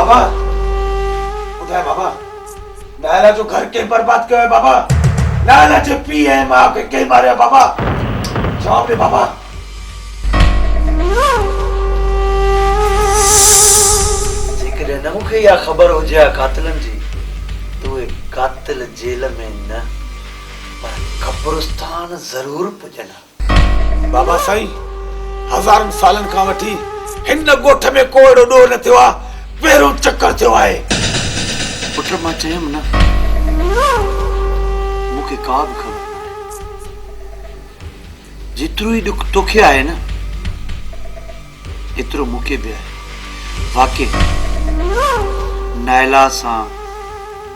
बाबा उठाए बाबा, नायला जो घर के बर्बाद क्यों है बाबा? नायला जो पी है माँ के कई मारे बाबा, जवाब दे बाबा। जेकॾहिं न मूंखे इहा ख़बर हुजे हा कातिलनि जी, तो उहे कातिल जेल में न पर कब्रिस्तान ज़रूर पुॼनि। बाबा साईं, हज़ारनि सालनि खां वठी हिन ॻोठ में को अहिड़ो ॾोह न थियो आहे, पहिरों चक्कर थियो आहे। पुट मां चयुमि न, मूंखे का बि ख़बर न आहे। जेतिरो ई ॾुख तोखे आहे न, एतिरो मूंखे बि आहे। वाकई नायला सां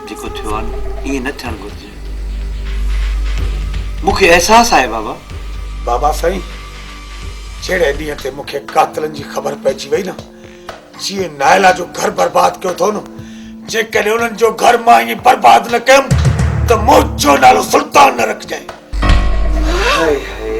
जेको थियो आहे न, ईअं न थियणु घुरिजे। मूंखे एहसास आहे बाबा। बाबा साईं, जहिड़े ॾींहं ते मूंखे कातिलनि जी ख़बर पइजी वई न, जीअं नायला जो घर बर्बाद कयो अथव न, जेकॾहिं उन्हनि जो घर मां ईअं बर्बाद न कयुमि त मुंहिंजो नालो सुल्तान न रखिजांइ। हाय हाय,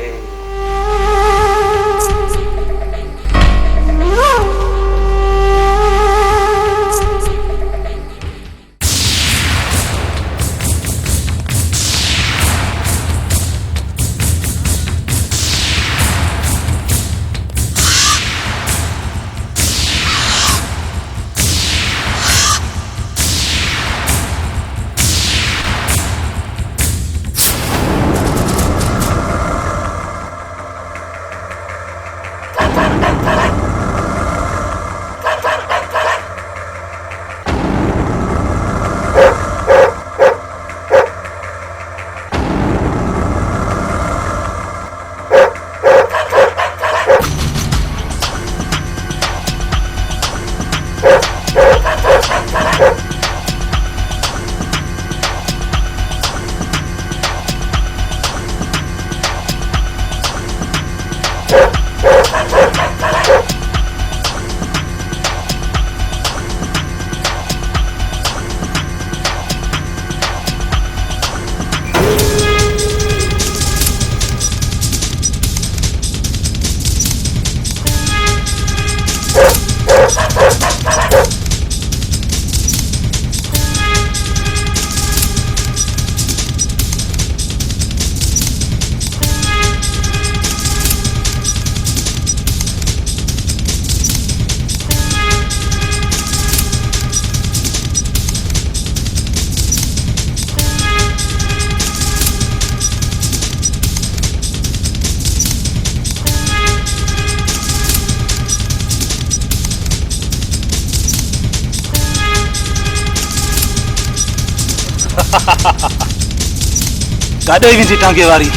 काॾे वेंदी टांगे वारी?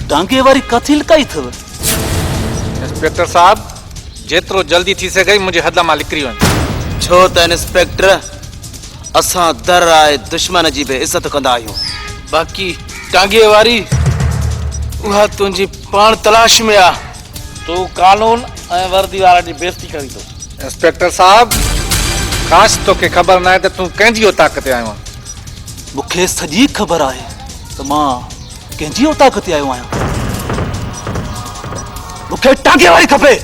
टांगे वारी कथी लकाई थव? इंस्पेक्टर साहब, जेतिरो जल्दी थी सके मुझे हद मां निकिरी वञ। छो त इंस्पेक्टर असां दर आए दुश्मन जी बि इज़त कंदा आहियूं। बाक़ी टांगे वारी उहा तुंहिंजी पाण तलाश में आ। तू कानून ऐं वर्दी वारा जी बेइज्जती करी थो। इंस्पेक्टर साहब, काश तोखे ख़बर न आहे त तूं कंहिंजी औताक़त ते आयो आहे। मूंखे सॼी ख़बर आहे त मां कंहिंजी औताक ते आयो आहियां? मूंखे टांगे वारी खपे।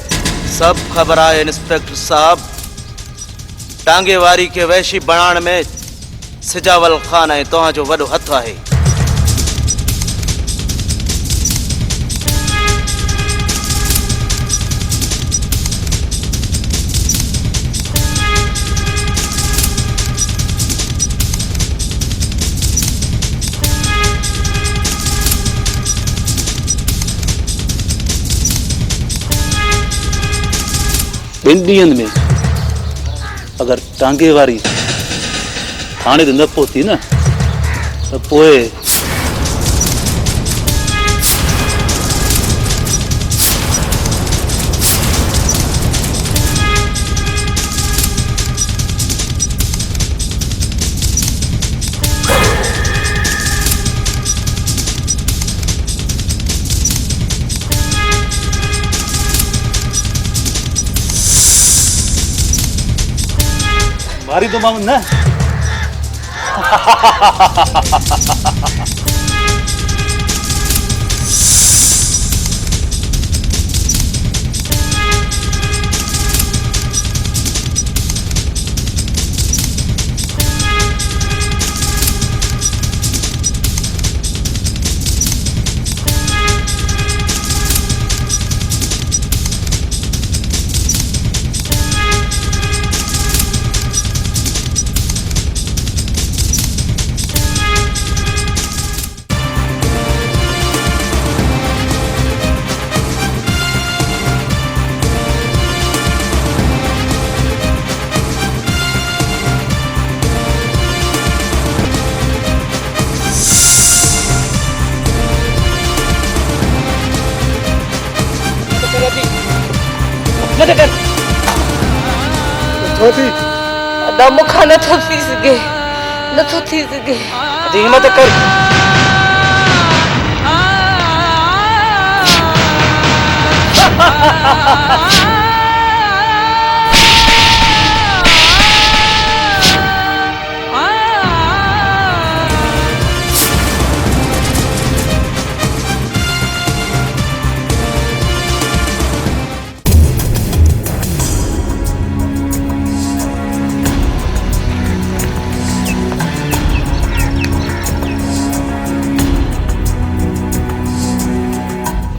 सब ख़बर आहे इंस्पेक्टर साहब, टांगे वारी के वैशी बनाण में सिजावल खान ऐं तव्हांजो वॾो हथ आहे। ॿिनि ॾींहंनि में अगरि टांगे वारी थाणे ते न पहुती न त पोइ मारी दो मामून न। अदा मूंखां नथो थी सघे, नथो थी सघे। हिम्मत कर।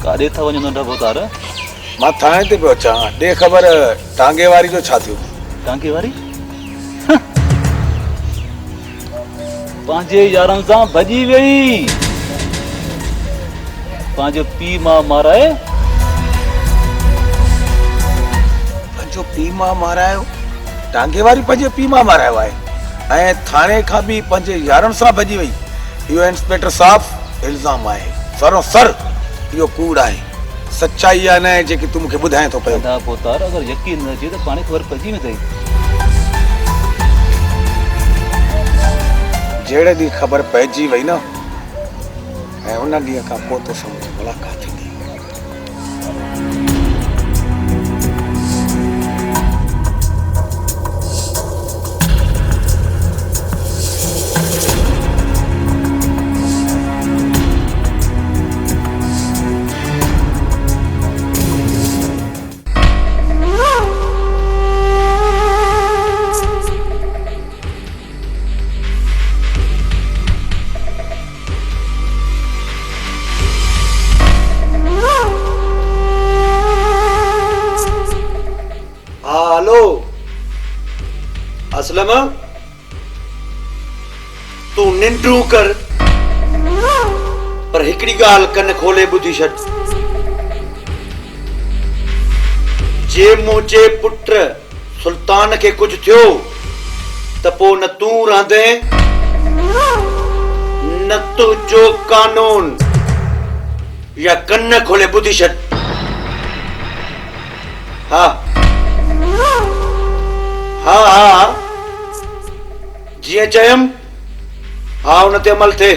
काॾे था वञो नंढा भोतार? मां थाणे ते पियो अचां। ॾे ख़बर टांगे वारी जो छा थियो? टांगे वारी पंहिंजे यारनि सां भॼी वई, पंहिंजो पीउ मां माराए। पंहिंजो पीउ मां मारायो? टांगे वारी पंहिंजे पीउ मां मारायो आहे ऐं थाणे खां बि पंहिंजे यारनि सां भॼी वई। इहो इंस्पेक्टर साहब इल्ज़ाम आहे, सरोसर इहो कूड़ आहे। सच्चाई आहे न जेकी तूं मूंखे ॿुधाए थो पियो? नंढा भोतार अगरि यकीन न अचे त पाणे ख़बर पइजी वेंदई। जहिड़े ॾींहुं ख़बर पइजी वई न ऐं उन ॾींहं खां पोइ तो सम्झ मुलाक़ात थींदी। असलम तू निंड्रू कर पर हिकड़ी गाल कन खोले बुधी छॾ। जे मुंहिंजे पुट सुल्तान के कुछ थियो त पो न तू रहंदे न तुझो कानून या कन खोले बुधी छॾ। हाँ हाँ हाँ जीअं चयमि हाँ उन ते अमल थे।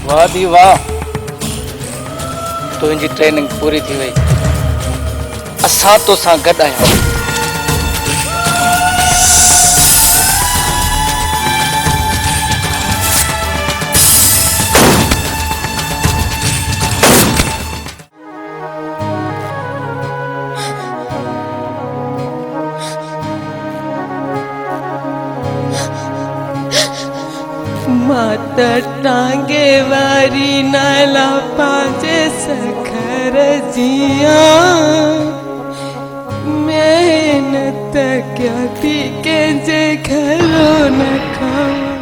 वाह दी वाह, तुंहिंजी ट्रेनिंग पूरी थी वई। असां तोसां गॾु आहियूं। माता टांगे वारी नाला पांचे सखर जिया मेहनत क्या थी के जे घरो न खावा।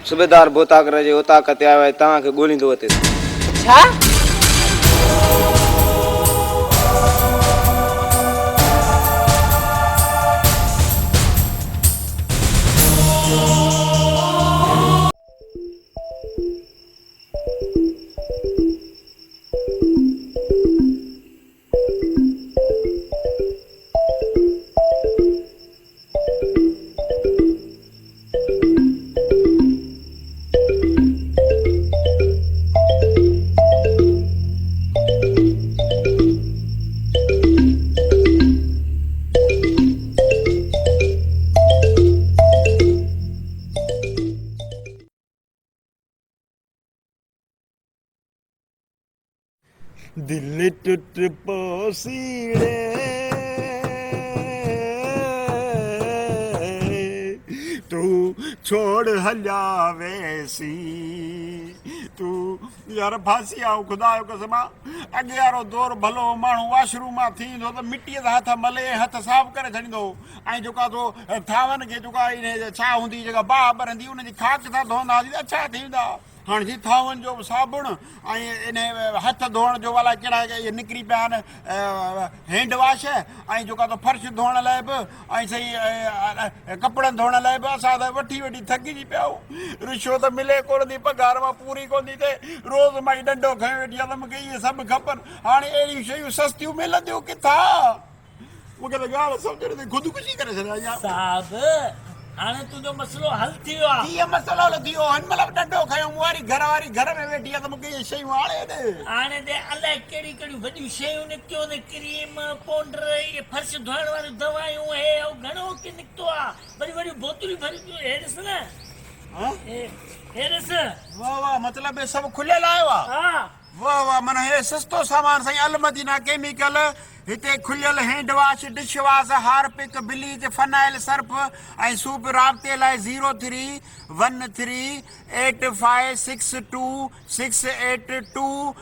सूबेदार बोताक रजे उता कते आवे तव्हांखे ॻोल्हींदो अचे। छा? दिल टूट पोसीड़े तू छोड़ हलिया वैसी तू यार फांसी आओ खुदा जो कसम अॻे वारो दौर भलो माण्हू वाशरूम मां थींदो त मिटीअ सां हथ मले हथ साफ़ करे छॾींदो ऐं जेका तो थावनि खे जेका छा हूंदी जेका बाहि ॿरंदी उनजी खाक सां धोईंदा हुआसीं अच्छा थींदा। हाँ जी थावन जो साबुण इन हथ धोअण जो वाला कहिड़ा इहे निकिरी पिया आहिनि हैंड वॉश ऐं जेका तो फर्श धोअण लाइ बि ऐं सही कपिड़नि धोअण लाइ बि असां त वठी वठी थकिजी पिया आहियूं। रिश्वत मिले कोन थी पघार मां पूरी कोन थी थिए रोज़ मां डंडो खणी वेठी आहे त मूंखे इहे सभु खपनि। हाणे अहिड़ियूं शयूं सस्तियूं मिलंदियूं किथां? मूंखे त ॻाल्हि सम्झ नथी ख़ुदकुशी करे छॾिया साहब। हाणे तुंहिंजो मसलो हल थी वियो आहे। कीअं मसलो हल थी वियो? हिन महिल डंडो खयो मूं वारी घर में वेठी आहे त मूंखे इहे शयूं हाणे ॾे। हाणे त अलाए कहिड़ी कहिड़ियूं वॾियूं शयूं निकितियूं आहिनि क्रीम पाउडर इहे फर्श धोइण वारियूं दवायूं हे घणो की निकितो आहे। वॾियूं वॾियूं बोतलूं भरी पियूं हे ॾिस न हे ॾिस। वाह वाह मतलब ये सब खुलियल आयो आहे। हा वाह वाह माना हे सस्तो सामान साईं अलमदीना केमिकल हिते खुलियल hand wash dish wash Harpic bleach phenyl Surf ऐं सूप राब्ते लाइ 0313856262।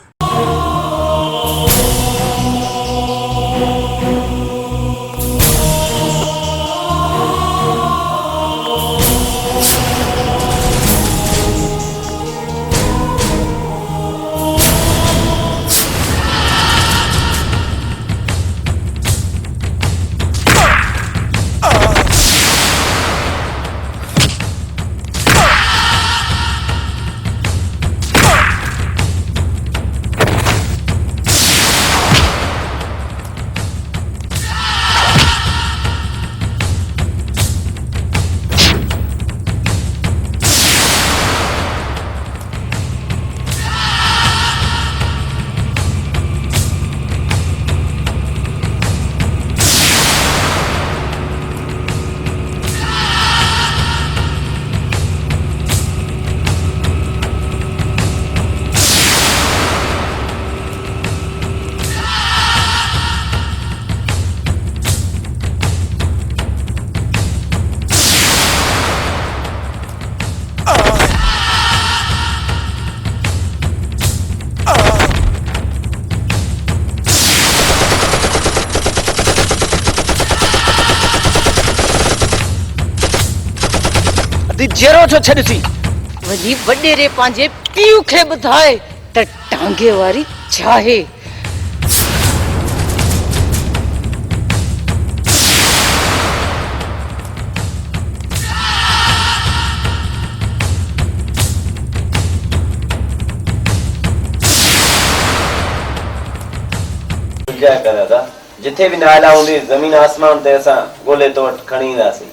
जेरो छो छॾसी? वही वडेरे पांजे पीउ खे ॿुधाए त टांगे वारी छा आहे। क्या करा था जिथे भी नाला हूंदी ज़मीन आसमान ते असां ॻोल्हे तो खणी ईंदासीं।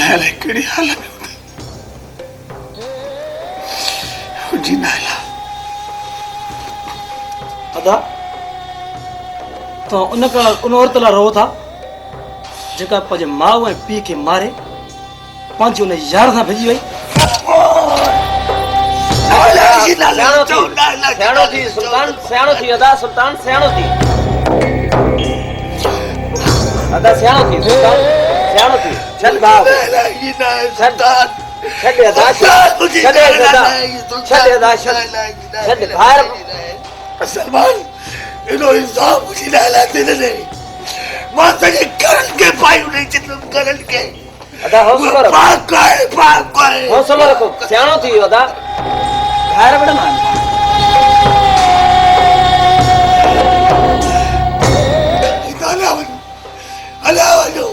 नायला कहिड़ी हाल में जी नायला अदा तो उन औरत लाइ रहो था जेका पंहिंजे माउ ऐं पीउ खे मारे पंहिंजी उन यार सां भॼी वई। सियाणो थी सुल्तान, सियाणो थी अदा, सुल्तान सियाणो थी अदा, सियाणो थी सुल्तान, सियाणो थी। छॾ भाउ, छॾ अदा, छॾ अदा, छॾ ॿाहिरि। सलमान इनो इंसाफ मुझे नायला दे दे मां सॼे करन के पाई उन चितम करन के अदा हौसलो रखो, पाक है हौसलो रखो, सियाणो थी अदा, ॿाहिरि वञ मां। अलावनो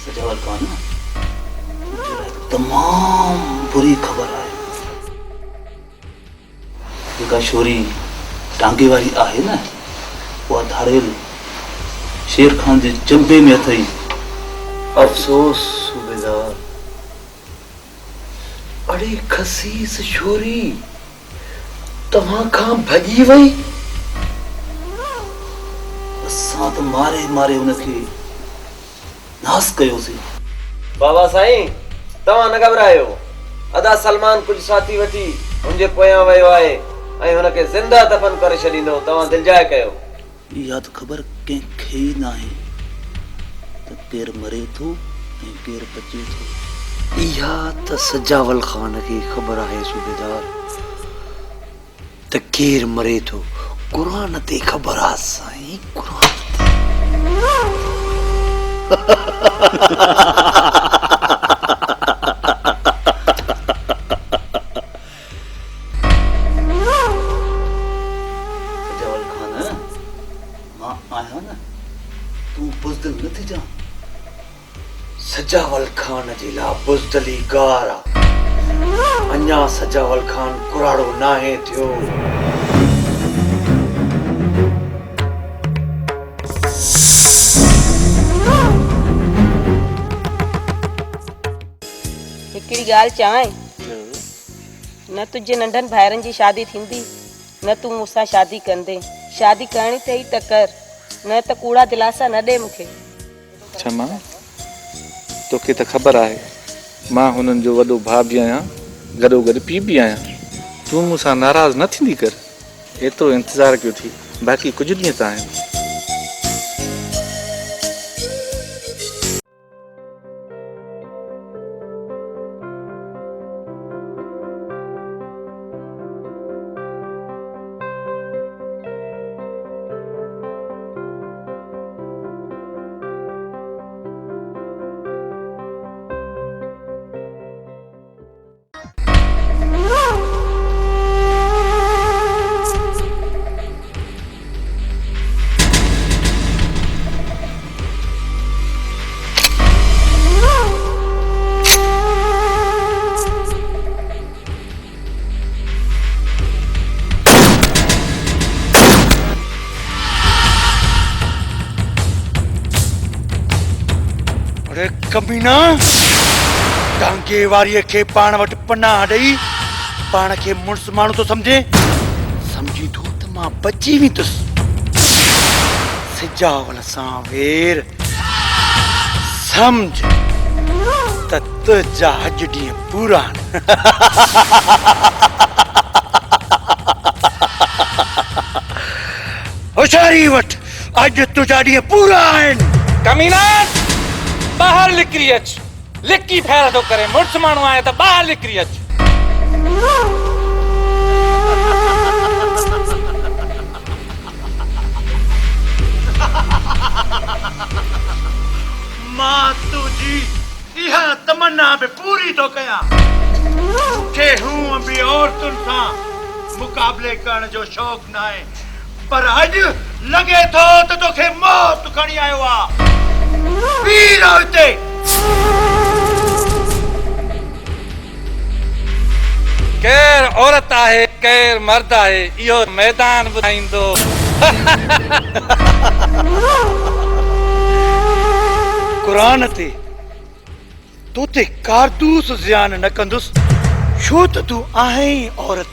सजावल खान तमाम बुरी खबर है जेका छोरी टांगे वारी आहे न उहा धाड़ेल शेर खान जे चंबे में अथई। अफ़सोस सूबेदार, अड़ी खसीस छोरी तव्हां खां भॼी वई। असां त मारे मारे उनखे नास कयोसीं। बाबा साईं तव्हां न घबरायो, अदा सलमान कुझु साथी वठी हुनजे पोयां वियो आहे ऐं हुनखे ज़िंदा दफ़न करे छॾींदो, तव्हां दिलजाए कयो। इहा त ख़बर कंहिंखे ई न आहे त केरु मरे थो ऐं केरु बचे थो। इहा त सजावल खान खे ख़बर आहे सूबेदार त केरु मरे थो, क़ुरान ते ख़बर आहे साईं, क़ुरान सजावल खान मां आहियां न, तूं बुज़दिल न थी जा। सजावल खान जे लाइ बुज़दली गार आहे। अञा सजावल खान कुराड़ो नाहे थियो। हिकिड़ी ॻाल्हि चवां, न तुंहिंजे नंढनि भाइरनि जी शादी थींदी न तूं मूंसां शादी कंदे। शादी करणी अथई त कर, न त कूड़ा दिलासा न ॾे मूंखे। क्षमा, तोखे त ख़बर आहे मां हुननि जो वॾो भाउ बि आहियां, गॾो गॾु पीउ बि आहियां। तूं मूंसां नाराज़ न थींदी कर, एतिरो इंतज़ारु कयो थी, बाक़ी कुझु ॾींहं त आहिनि। अरे कमीना, टांगे वारीअ खे पाण वटि पनाह ॾेई पाण खे मुड़ुस माण्हू थो सम्झे। सम्झी तूं त मां बची वेंदुसि। सिजावल सां वेर सम्झ त तुंहिंजा अॼु ॾींहं पूरा आहिनि। होशियारी वटि, अॼु तुंहिंजा ॾींहं पूरा आहिनि। कमीना, ॿाहिरि निकिरी अच, लिकी फेर थो करे मुड़स माण्हू आहे त ॿाहिरि निकिरी अच मां तुझी इहा तमन्ना बि पूरी थो कयां मूंखे हूअं बि औरतुनि सां मुक़ाबले करण जो शौक़ न आहे पर अॼु लॻे थो त तोखे मौत खणी आयो आहे वीर हिते केर औरत आहे केर मर्द आहे इहो मैदान ॿुधाईंदो क़ुरान ते तो ते कारतूस ज़ियान न कंदुसि छो त तूं आहीं औरत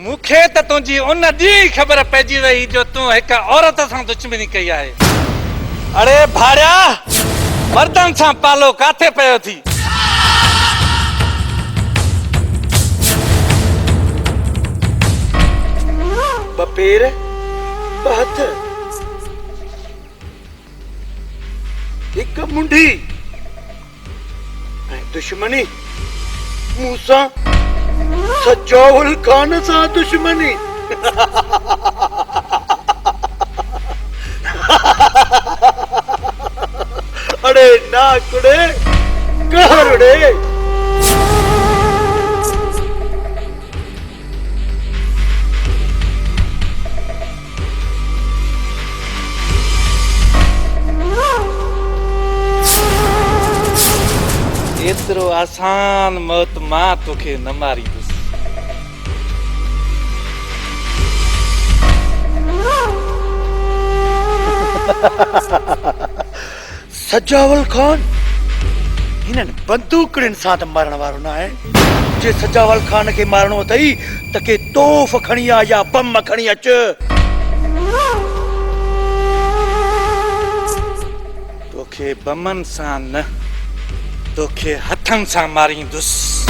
मूंखे त तुंहिंजी उन ॾींहुं ख़बर पइजी वई जो तूं हिकु औरत सां दुश्मनी कई आहे अड़े भाड़िया मर्दनि सां पालो काथे पियो थी ॿ पेर ॿ हथ हिकु मुंडी ऐं दुश्मनी मूंसां सजावल खान सां दुश्मनी अड़े नाकुड़े कहरुड़े एतिरो आसान मौत मां तोखे न मारींदुसि सजावल खान हिननि बंदूकड़ियुनि सां त मारण वारो न आहे जे सजावल खान खे मारणो अथई त के तोहफ़ खणी आ या बम खणी अच तोखे बमनि सां न तोखे हथनि सां मारींदुसि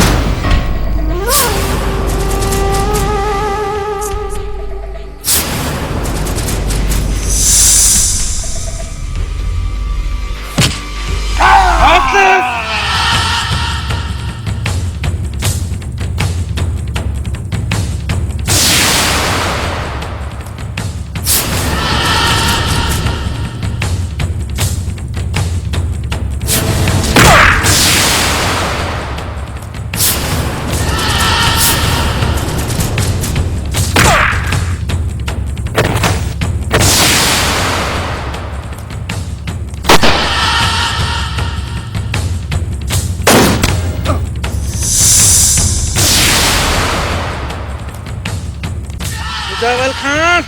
सजावल खान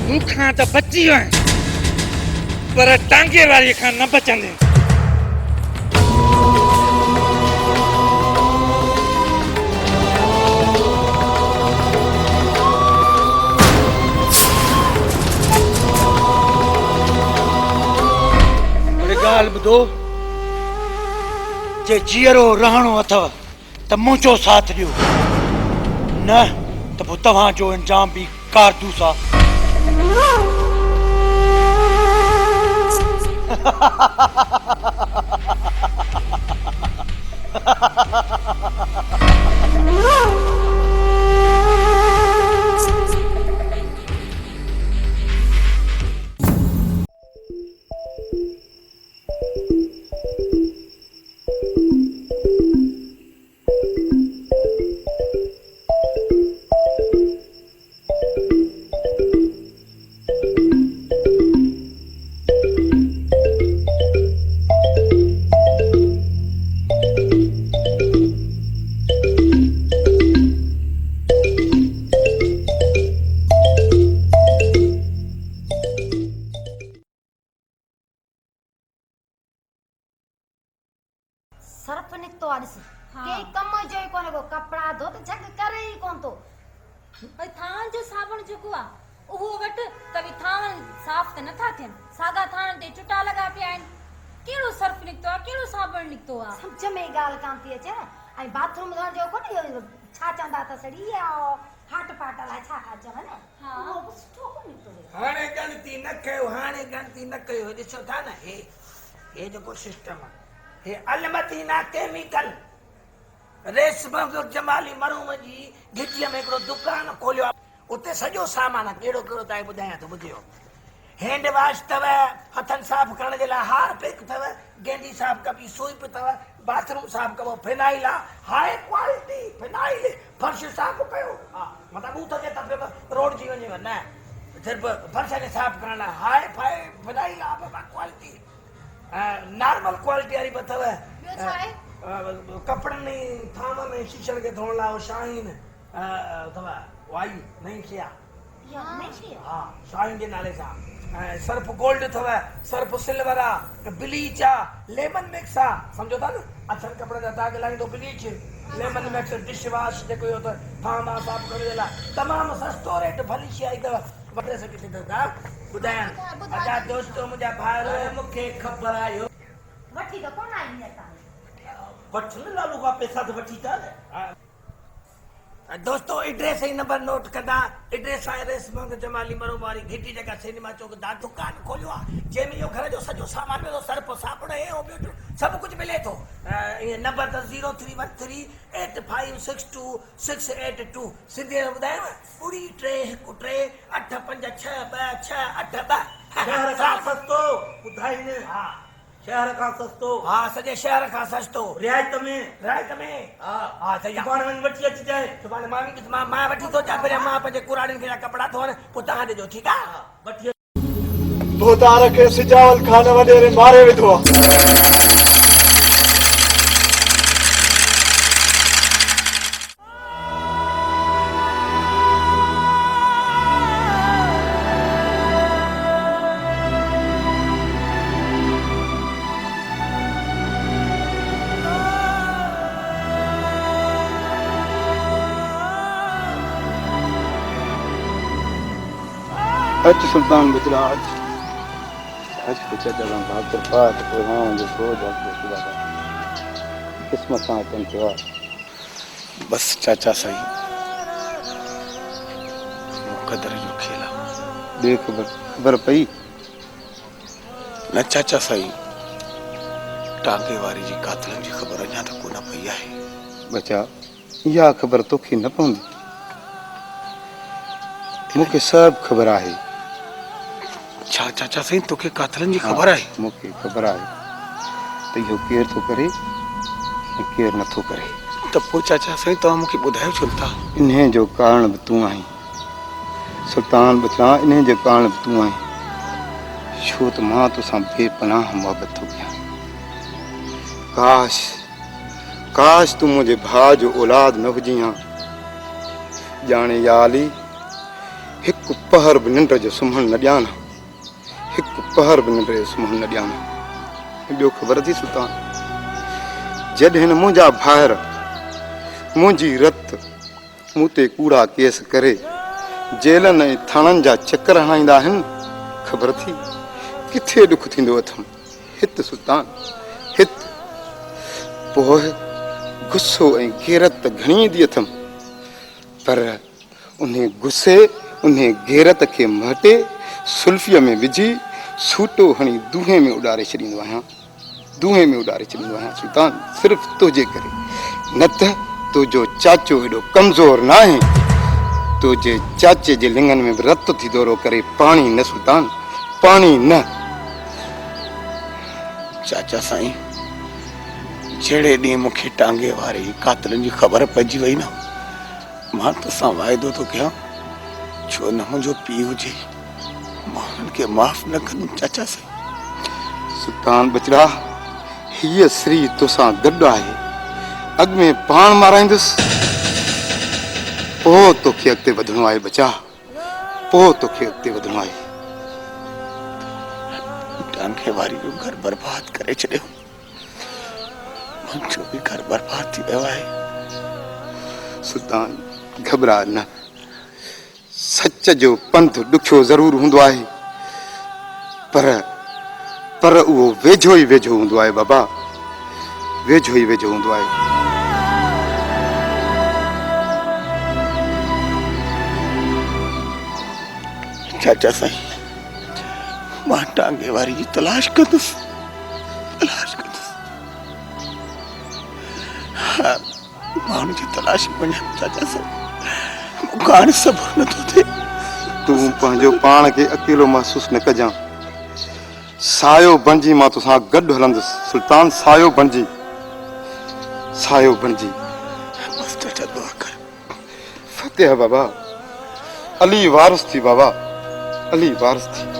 मूंखां त बची वियो आहीं पर टांगे वारीअ खां न बचंदे ॻाल्हि ॿुधो जे जीअरो रहणो अथव त मुंहिंजो साथ ॾियो न त पोइ तव्हांजो अंजाम बि कारतूस आहे सर्फ निकतो आ ॾिस के कम जो ई कोने को कपड़ा धो त झग करे ई कोन तो भई थान जो साबुण जेको आ उहो वट त भी थान साफ़ त नथा थियन सागा थान ते चुटा लगा पिया आहिनि केड़ो सर्फ निकतो आ केड़ो साबुण निकतो आ समझ में गाल कान थी अचे आई बाथरूम धोण जो कोने छा चवंदा त सड़ी हाट पाट लाइ छा चवनि हा। उहो बि सुठो कोन निकितो हाणे गणती न कयो, हाणे गणती न कयो। ॾिसो था न हे जेको सिस्टम आहे, हे अलमती ना केमिकल रेशम जो जमाली मरूम जी घिटीअ में हिकिड़ो दुकान खोलियो आहे। उते सॼो सामान आहे, कहिड़ो कहिड़ो तव्हांखे ॿुधायां थो, ॿुधियो। हैंड वॉश अथव, हथनि साफ़ करण जे लाइ हारपिक अथव, गेंडी साफ़ कबी सूप अथव, बाथरूम साफ़ कबो फिनाइल आहे, हाई क्वालिटी फिनाइल। फर्श साफ़ कयो, हा मतिलबु हू थो थिए त रोड जी वञेव, न सिर्फ़ु फर्श खे साफ़ करण लाइ हाई फाई फिनाइल आहे बाबा क्वालिटी। नॉर्मल क्वालिटी वारी बि अथव। ॿियो छा आहे? कपिड़नि में थाम में शीशनि खे धोअण लाइ शाइन अथव, वाई नई शइ आहे, हा शाइन जे नाले सां। सर्फ गोल्ड अथव, सर्फ सिल्वर आहे, ब्लीच आहे, लेमन मिक्स आहे, सम्झो था न। अछनि कपिड़े जा दाग लाहींदो bleach, lemon mix, dish wash जेको इहो अथव थाम आहे साफ़ करण जे लाइ, तमामु सस्तो रेट भली शइ आई अथव। वठे सघे थी ॿुधायां। अच्छा दोस्तो मुंहिंजा भाइर, मूंखे ख़बर आहे वठी त कोन आई असां वठ न लालू खां पैसा त वठी था न। दोस्तो एड्रेस ही नंबर नोट कंदा। एड्रेस आहे रेशम जमाली मरो वारी घिटी जगह सिनेमा चौक दा दुकान खोलियो आहे, जंहिंमें इहो घर जो सॼो सामान मिले थो, सर्फ साबुण हे हो ॿियो सभु कुझु मिले थो। इहे नंबर त 03138562 सिंधी में ॿुधायांव, 31313856262। शहर खां सस्तो ॿुधाई न। हा शहर खां सस्तो, हा सॼे शहर खां सस्तो, रियायत में। हा हा सही आहे। सुभाणे वञी वठी अचिजांइ। सुभाणे मां वठी थो अचां, पहिरियों मां पंहिंजे कुराड़ियुनि खे कपिड़ा धोअण, पोइ तव्हां ॾिजो, ठीकु आहे। वठी भूतार खे सिजावल खान वॾेरे मारे विधो आहे। अच सुल्तान बजरा अच अच कुछ जगह भाग पात को हां जो रोज आपको खुदा का किस्मत सां अचनि थियो आहे। बस चाचा सही मुक़दर जो खेल आहे। देख खबर पई न चाचा सही, टांगे वारी जी कातलनि जी ख़बर अञा त कोन पई आहे। बचा इहा ख़बर तोखे न पवंदी, मूंखे सभु ख़बर आहे। छा चाचा सही तोखे कातलनि जी ख़बर आहे? मूंखे ख़बर आहे त इहो केरु थो करे ऐं केरु नथो करे। त पोइ चाचा सही तव्हां मूंखे ॿुधायो छो था? इन्हे जो कारण बि तूं आहीं सुल्तान बचा, इन्हे जो कारण बि तूं आहीं, छो त मां तोसां बेपनाह मुहबत थो कयां। काश काश तूं मुंहिंजे भाउ जो औलाद न हुजी हा। ॼाणे याली हिकु पहर बि निंड जो सुम्हण न ॾियां, हिकु पहर बि निंड जो सुम्हण न ॾियां। ॿियो ख़बर थी सुल्तान, जॾहिं मुंहिंजा भाइर मुंहिंजी रत मूं ते कूड़ा केस करे जेलनि ऐं थाणनि जा चकर हणाईंदा आहिनि, ख़बर थी किथे ॾुख थींदो अथमि। हित सुल्तान हित। पोइ गुस्सो ऐं गैरत त घणी ईंदी अथमि, पर उन गुस्से उन गैरत खे मटे सुल्फीअ में विझी सूटो हणी दूहे में उॾारे छॾींदो आहियां, दूहे में उॾारे छॾींदो आहियां सुल्तान, सिर्फ़ु तुंहिंजे करे। न त तुंहिंजो चाचो एॾो कमज़ोर न आहे, तुंहिंजे चाचे जे लिंगनि में बि रत थी दौरो करे पाणी न सुल्तान, पाणी न। चाचा साईं, जहिड़े ॾींहुं मूंखे टांगे वारे कातलनि जी ख़बर पइजी वई न, मां तोसां वाइदो थो कयां, छो न मुंहिंजो पीउ हुजे मां हुननि खे माफ़ न कंदुमि। चाचा साईं सुल्तान बचड़ा, हीअ श्री तोसां गॾु आहे, अॻ में पाण माराईंदुसि, पोइ तोखे अॻिते वधिणो आहे बचा, पोइ तोखे अॻिते वधिणो आहे। टांगे वारी जो घर बर्बाद करे छॾियो, मुंहिंजो बि घर बर्बाद थी वियो आहे। सुल्तान घबरा न, सच जो पंथ ॾुखियो ज़रूर हूंदो आहे, पर उहो वेझो ई वेझो हूंदो आहे बाबा, वेझो ई वेझो हूंदो आहे। चाचा साईं, मां टांगे वारी जी तलाश कंदुसि, हाँ, मां हुनजी तलाश में वञा चाचा साईं। मूंखां हाणे सब्र नथो थिए। तूं पंहिंजो पाण खे अकेलो महसूस न कजां। सायो बणिजी मां तोसां गॾु हलंदुसि सुल्तान, सायो बणिजी, सायो बणिजी। बस चाचा दुआ कर। फतेह बाबा, अली वारिस थी बाबा, अली वारिस थी।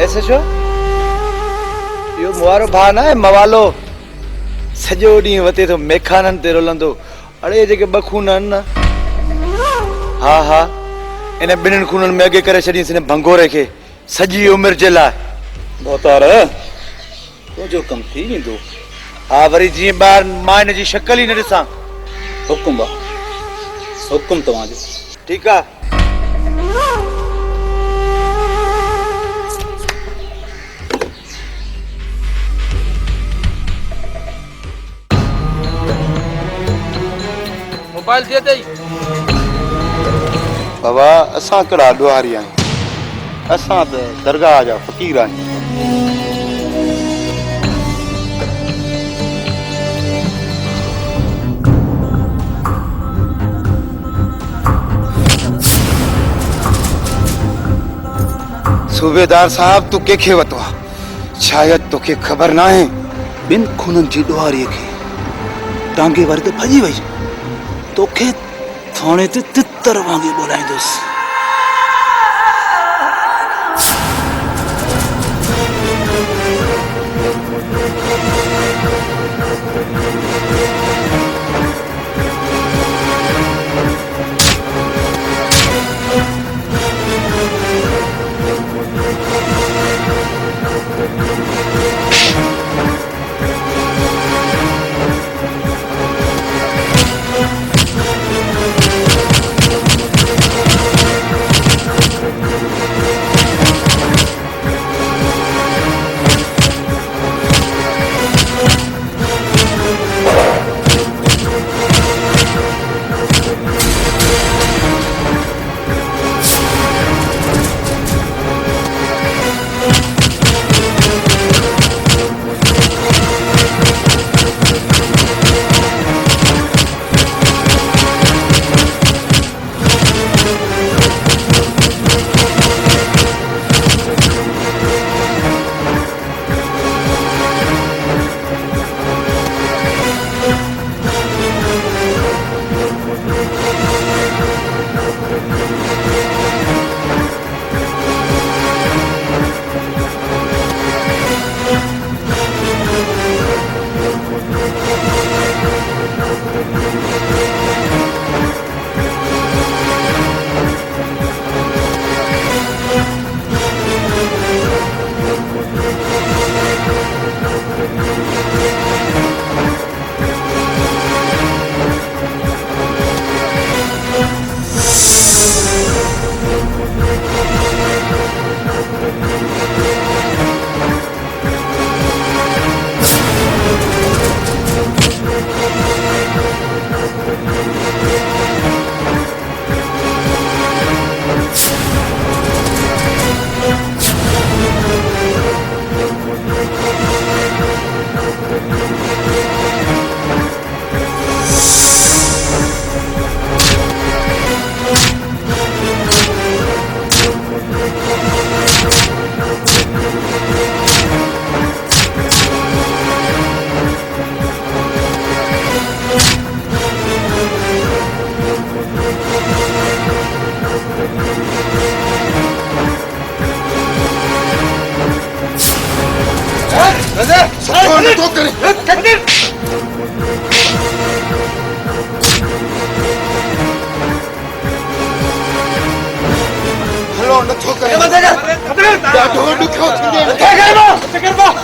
ऐसे छो? यो मुआरो भा ना है मवालो, सॼो ॾींहुं वते तो मेखाननि ते रुलंदो। अड़े जेके ॿ खून आहिनि न, हा हा, इन ॿिन्हिनि खूननि में अॻे करे छॾींसि हिन भंगोरे खे सॼी उमिरि जे लाइ। मोहतार तुंहिंजो कमु थी वेंदो। हा, वरी जीअं ॿार मां हिन जी शक्ल ई न ॾिसां। हुकुम बा, हुकुम तव्हांजो। ठीकु आहे। मोबाइल दे दई। बाबा असां कहिड़ा ॾुहारी आहियूं, असां त दरगाह जा फ़क़ीर आहियूं। सूबेदार साहब, तूं कंहिंखे वरितो आहे? शायदि तोखे ख़बर न आहे। ॿिनि खूननि जी ॾुहारीअ खे टांगे वारी त भॼी वई, तोखे थाणे ते तितर वांगुरु ॿोलाईंदुसि।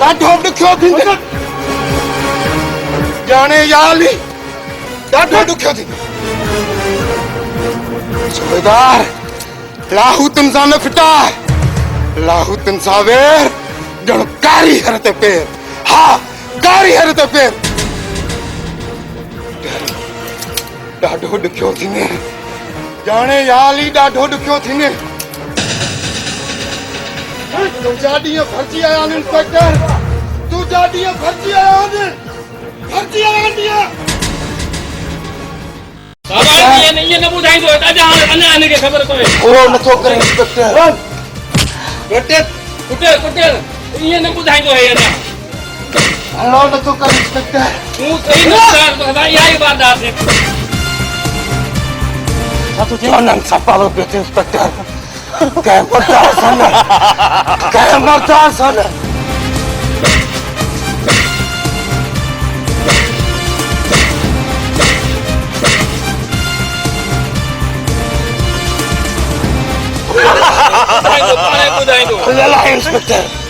ॾाढो ॾुखियो थींदे ॼाणे याली ॾाढो ॾुखियो थींदे सूबेदार लाहूतन सां न फिटाए लाहूतन सां वेर ॼण कारी हर ते पेर हा कारी हर ते पेर ॾाढो ॾुखियो थींदे ॼाणे याली ॾाढो ॾुखियो थींदे तुंहिंजा ॾींहं भरिजी आया आहिनि इंस्पेक्टर तुंहिंजा ॾींहं भरिजी आया आहिनि भरिजी आया आहिनि ॾींहं इएं न ॿुधाईंदो अञा हिनखे ख़बर पए उहो नथो करे इंस्पेक्टर कुटियल इएं न ॿुधाईंदो है अञा हलो नथो करे इंस्पेक्टर तूं सही न ॿुधाए इहा ई ॻाल्हि आहे चवणनि सां पालो पियो थियो इंस्पेक्टर कंहिं मर्दार सां न कंहिं मर्दार सां न ॿुधाईंदो अलाए इंस्पेक्टर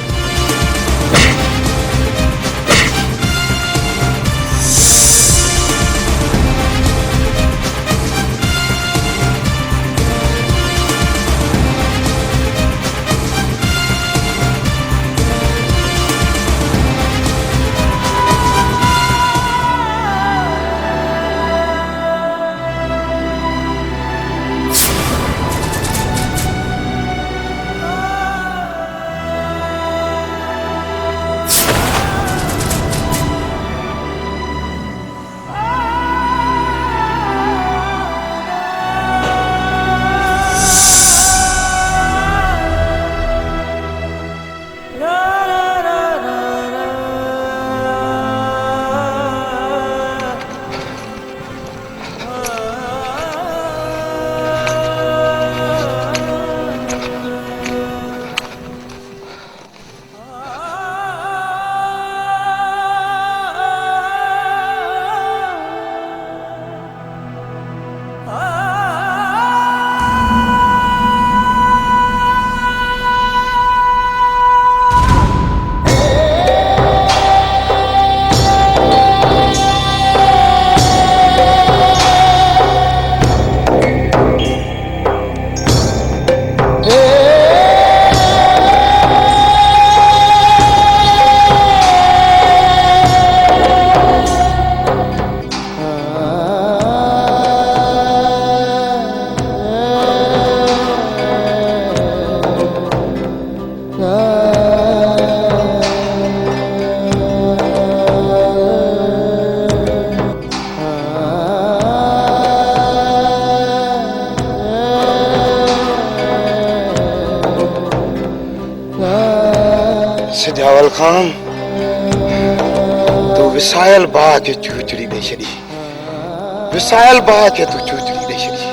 सजावल खान तू विसायल बाह खे चूचड़ी दे छड़ी विसायल बाह खे तू चूचड़ी दे छड़ी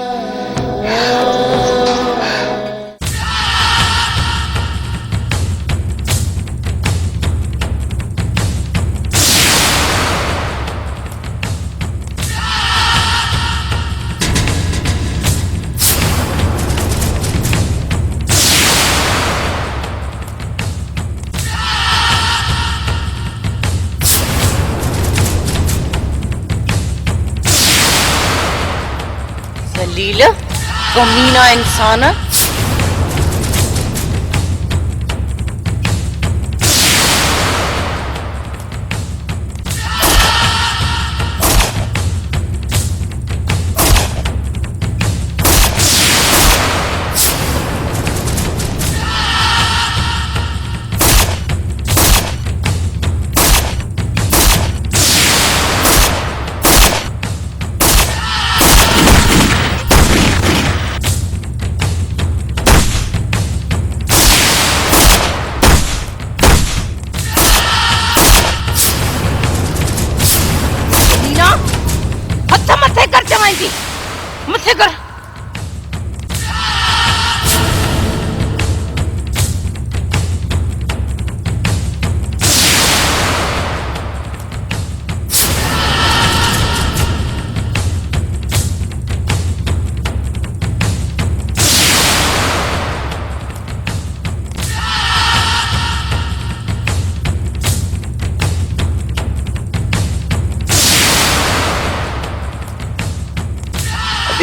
जलील कमीना इंसान मथे कर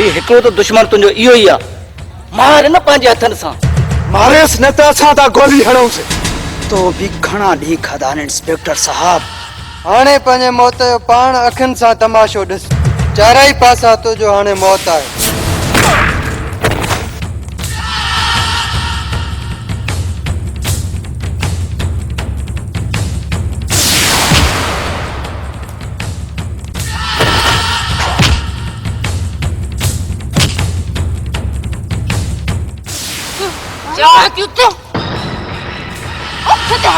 ही हिकिड़ो तो दुश्मन तुंहिंजो इहो ई आहे। मार न पंहिंजे हथनि सां। मारेस न त असां था गोली हणूंसि। तो बि घणा ॾींहं खाधा आहिनि इंस्पेक्टर साहब। हाणे पंहिंजे मौत जो पाण अखियुनि सां तमाशो ॾिस। चारई पासा तुंहिंजो हाणे मौत आहे। जा क्यों तो उठ जा।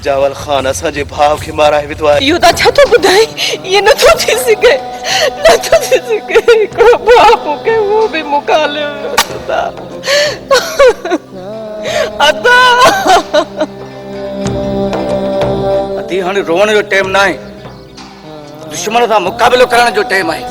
जावल खान असांजे भाव खे माराए विधो आहे। इहो त छा थो ॿुधाई? इहे नथो थी सघे, नथो थी सघे। हिकिड़ो भाउ मूंखे उहो बि मुकालियो अदा। अती हाणे रोअण जो टाइम न आहे, दुश्मन सां मुक़ाबिलो करण जो टाइम आहे।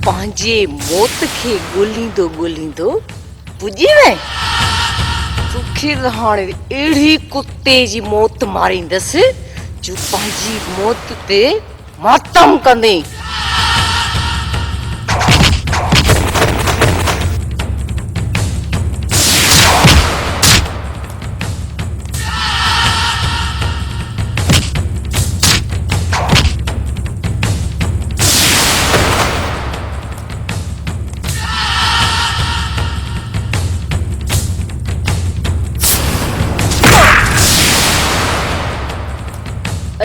पंहिंजे मौत खे ॻोल्हींदो ॻोल्हींदो पुॼी वए। तोखे त हाणे अहिड़ी कुते जी मौत मारींदसि जो पंहिंजी मौत ते मातम कंदे।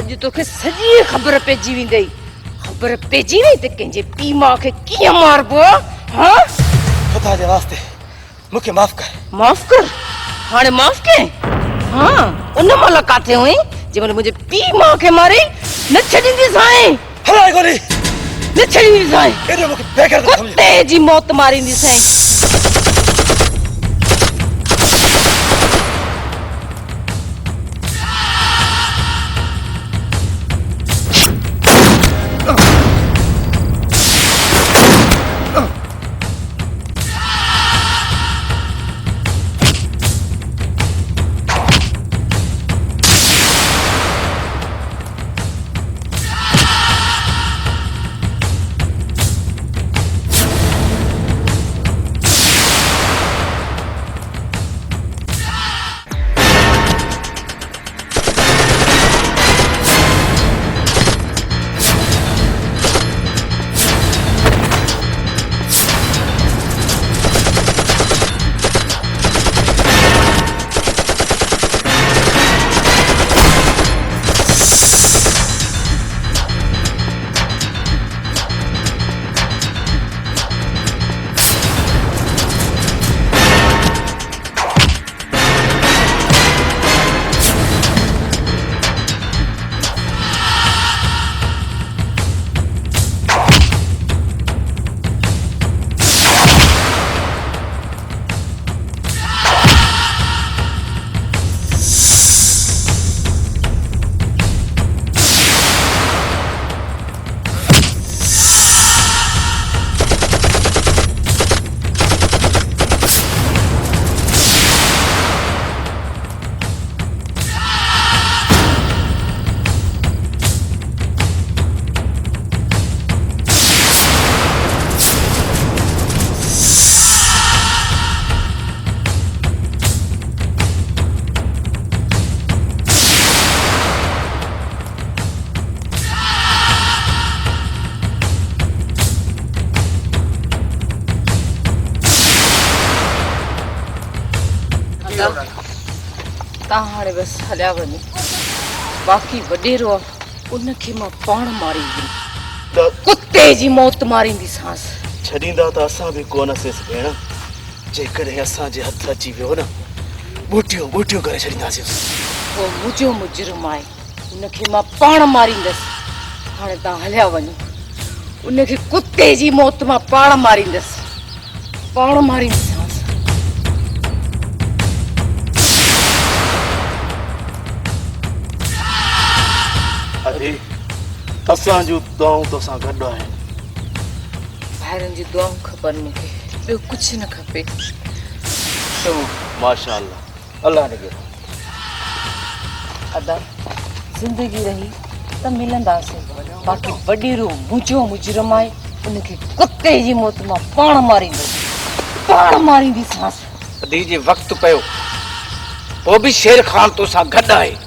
अॼु तोखे सॼी ख़बर पइजी वेंदई। ख़बर पइजी वई त कंहिंजे पीउ माउ खे कीअं मारबो आहे। हाँ खुदा जे वास्ते मूंखे माफ़ कर। माफ़ कर? हाणे माफ़ कयईं? हाँ उन महिल काथे हुई जंहिंमहिल मुंहिंजे पीउ माउ खे मारे? न छॾींदीसांइ। हलाए गोली। न छॾींदीसांइ। एॾो मूंखे बेकार न समझ। कुते जी मौत मारींदीसांइ। दादा तव्हां हाणे बसि हलिया वञो बाक़ी वॾेरो उनखे मां पाण मारींदी कुते जी मौत मारींदीसांस छॾींदा त असां बि कोन सेस भेण जेकॾहिं असांजे हथ अची वियो न ॿूटियो ॿूटियो करे छॾींदासीं उहो मुंहिंजो मुजरिम आहे उनखे मां पाण मारींदसि हाणे तव्हां हलिया वञो उनखे कुते जी मौत मां पाण मारींदसि पाण मारींदीसांस अरे असां जूं दुआऊं तोसां गॾु आहिनि ॿाहिरनि जी दुआऊं खपनि मूंखे ॿियो कुझु न खपे माशाअल्लाह अल्लाह ने कयो अदा ज़िंदगी रही त मिलंदासीं बाक़ी वॾेरो मुंहिंजो मुजरिम आहे उनखे कुते जी मौत मां पाण मारींदीसांस अदी जे वक़्तु पियो पोइ बि शेर खान तोसां गॾु आहे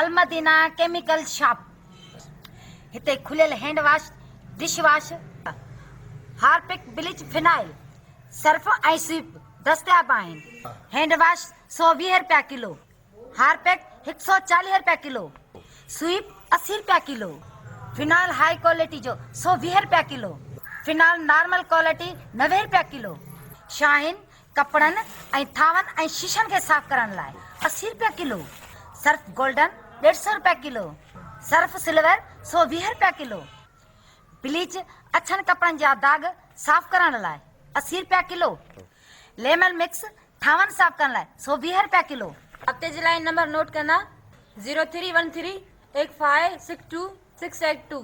अलमदीना केमिकल शॉप हिते खुलियल hand wash dish wash Harpic bleach phenyl Surf ऐं स्वीप दस्तियाब आहिनि हैंड वॉश 120 रुपया किलो हार्पिक 140 रुपया किलो स्वीप 80 रुपया किलो फिनाइल हाई क्वालिटी जो 120 रुपया किलो फिनाइल नॉर्मल क्वालिटी 90 रुपया किलो शाहीन कपड़नि ऐं थावनि ऐं शीशनि खे साफ़ करण लाइ 80 रुपया किलो सर्फ गोल्डन 150 रुपया किलो सर्फ सिल्वर 120 रुपया किलो ब्लीच अछनि कपड़नि जा दाग साफ़ करण लाइ 80 रुपया किलो लेमन मिक्स थावनि साफ़ करण लाइ 120 रुपया किलो हफ़्ते जे लाइ नंबर नोट कंदा 0313 8562 682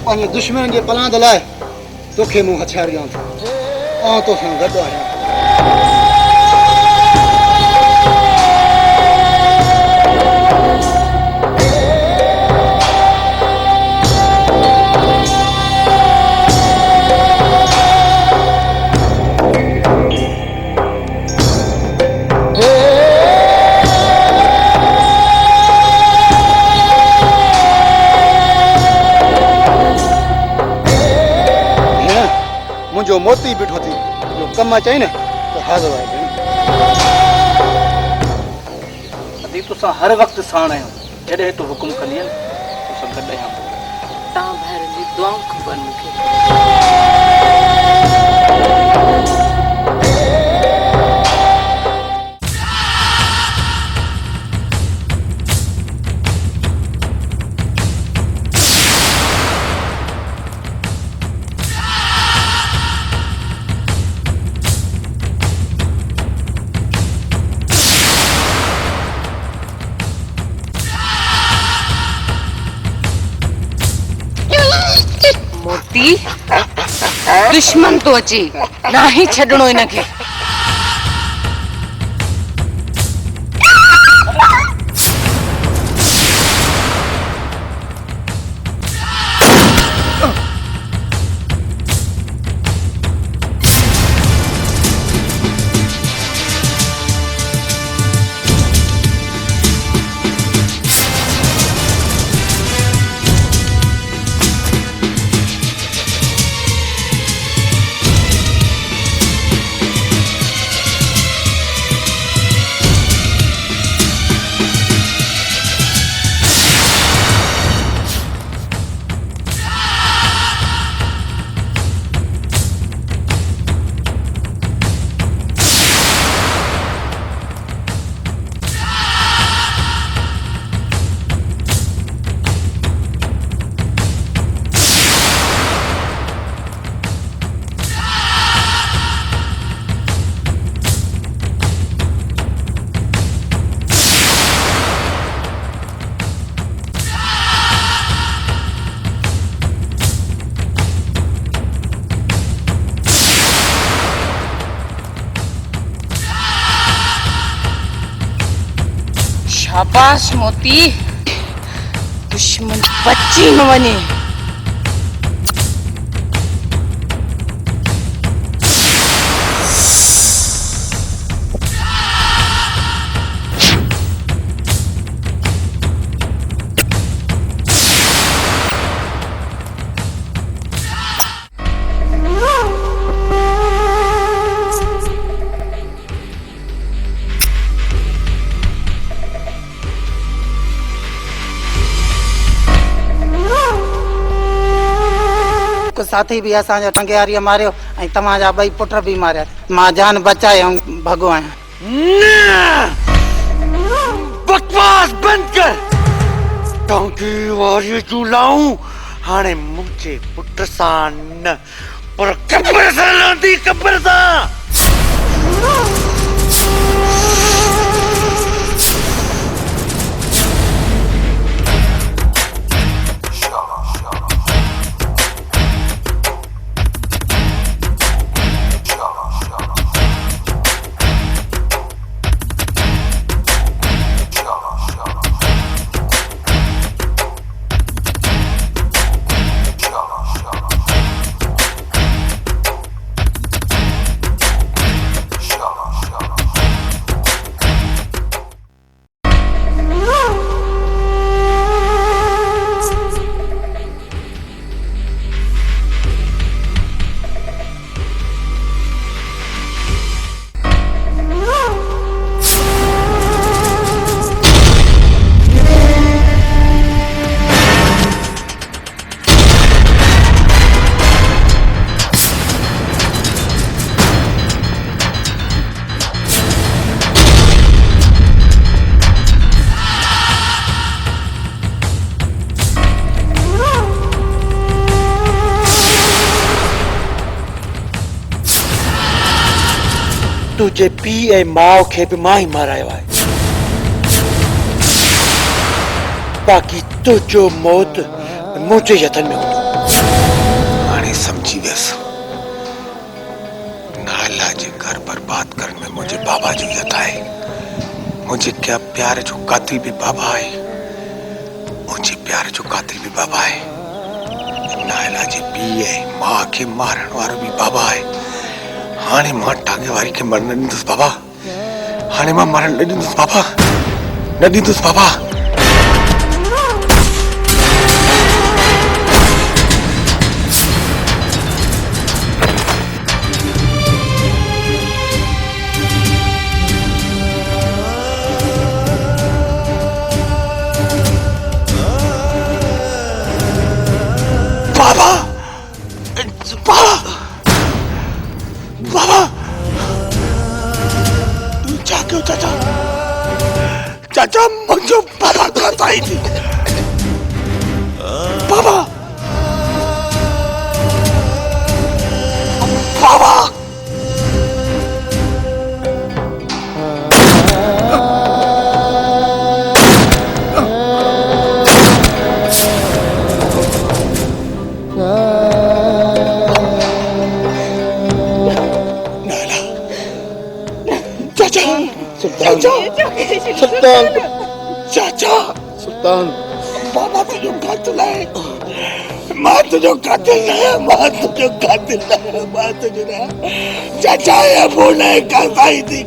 पंहिंजे दुश्मन जे पलांद लाइ तोखे मूं हथियार ॾियां थो ऐं तोसां गॾु आहियां। मुंहिंजो मोती बीठो थी जो कमु चई न त हाज़िर आहे भेण। अदी तोसां हर वक़्तु साण आहियूं, जॾहिं तूं हुकुम कंदी तोसां गॾु आहियां। तव्हां भाइरनि जी दुआऊं खपनि मूंखे। मोती दुश्मन तो अची ना ही छॾणो इनखे। शाबाश मोती, दुश्मन बची न वञे। साथी भी असांजो टंगियारीअ मारियो ऐं तव्हांजा ॿई पुट बि मारिया। मां जान बचाए ऐं भॻो आहियां। बकवास बंद कर। टंगी वारी जूं लाऊं हाणे मुंहिंजे पुट सां न पर कब्र सां लहंदी, कब्र सां। तुझे पी ऐं माउ खे बि मां ई मारायो आहे। बाक़ी तुंहिंजो मौत मुंहिंजे हथनि में हूंदो। घर बर्बाद करने में मुझे बाबा जो यता है मुझे क्या प्यार जो कातिल भी बाबा है मुझे प्यार जो कातिल भी बाबा है नायला जी पी है मां के मारण वारो भी बाबा है हाने मां टांगे वारी के मरण न ॾींदुसि बाबा हाने मां मरण न ॾींदुसि बाबा न ॾींदुसि बाबा बाबा बाबा बाबा क्या क्यों चाचा चाचा मुझे बाबा कहता ही थी बाबा बाबा सुल्तान चाचा सुल्तान बाबा तुझो कातिल है मां तुझो कातिल है मां तुझो कातिल है मां तुझो ना चाचा ये बोले कासाई थी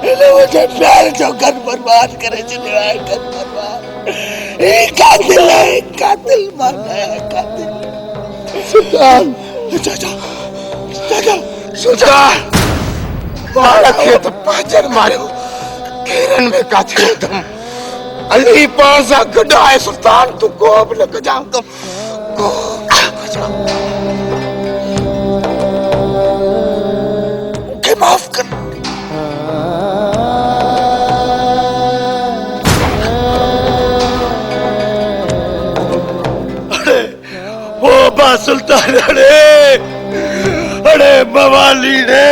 इन्हें मुझे प्यार जो घर बर्बाद करे चले आए घर बर्बाद ये कातिल मर गया कातिल सुल्तान चाचा चाचा सुल्तान बालक के तो पाचर मारो किरण में कातिल तुम अली पासा गड्ढा है सुल्तान तू को अब लग जाऊं तुम को के माफ कर अरे वो बा सुल्तान अरे मवाली ने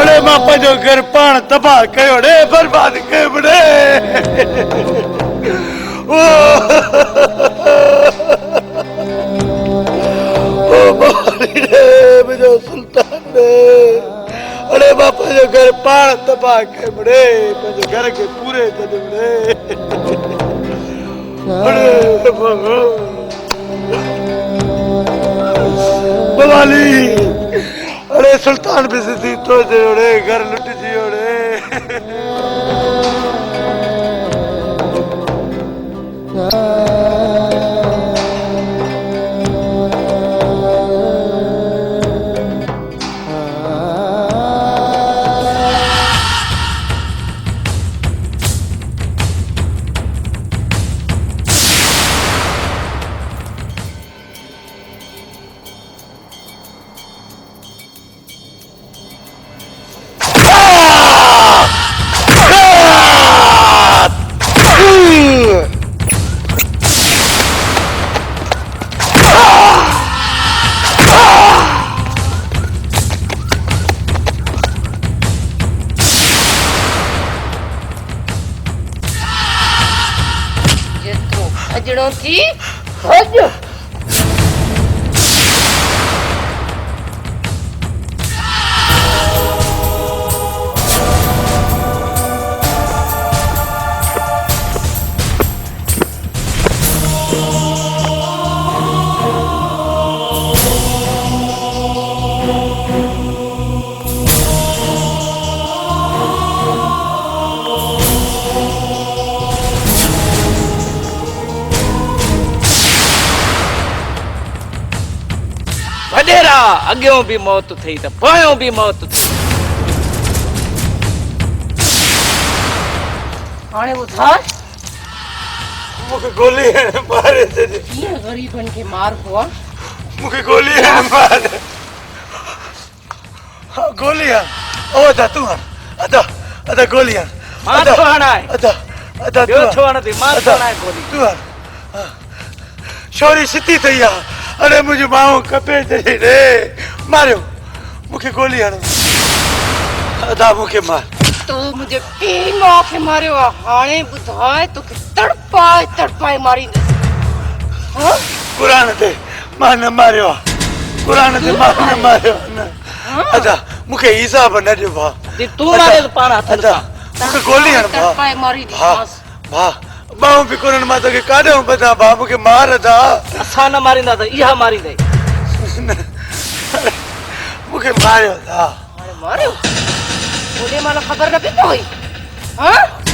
अरे मापा जो घर पान तबाह कयो रे बर्बाद कयो रे ओ मवाली ने मुझो सुल्तान ने अरे मापा जो घर पान तबाह कयो रे मुझे घर के पूरे जदम रे अरे मवाली अरे सुल्तान भी सिद्धि तो जोड़े घर लुट जियोड़े अजड़ों थी हज वडेरा अॻियों भी मौत थी तो पोयों भी मौत थी हाणे ॿुधाए मुझे गोली है मारे से कीअं ग़रीबनि खे मारबो आहे मुझे गोली है मार हाँ गोली है ओ अदा तू हन अदा अदा गोली है मार तो हणा है अदा अदा ॿियो छो हणंदी मार तो हणा है गोली तू हन छोरी सिटी थी है अरे मुझे माओ कपे जड़ी रे मारियो मुझे गोली हणो अदा मुझे मार तू मुझे पी मां खे मारियो आहे हाणे ॿुधाए तोखे तड़पाए तड़पाए मारींदसि हाँ कुरान ते मां न मारियो आहे क़ुरान ते मां न मारियो आहे न अच्छा मूंखे हिसाब न ॾियो भाउ तू मारे तो पाण हथ अच्छा मूंखे गोली हण भाउ हा भाउ बाऊं बि कोन्हनि मां तोखे काॾों ॿधां भाउ मूंखे मार था असां न मारींदा त इहा मारींदे मूंखे मारियो था मारियो ओॾे महिल ख़बर न पई पई हाँ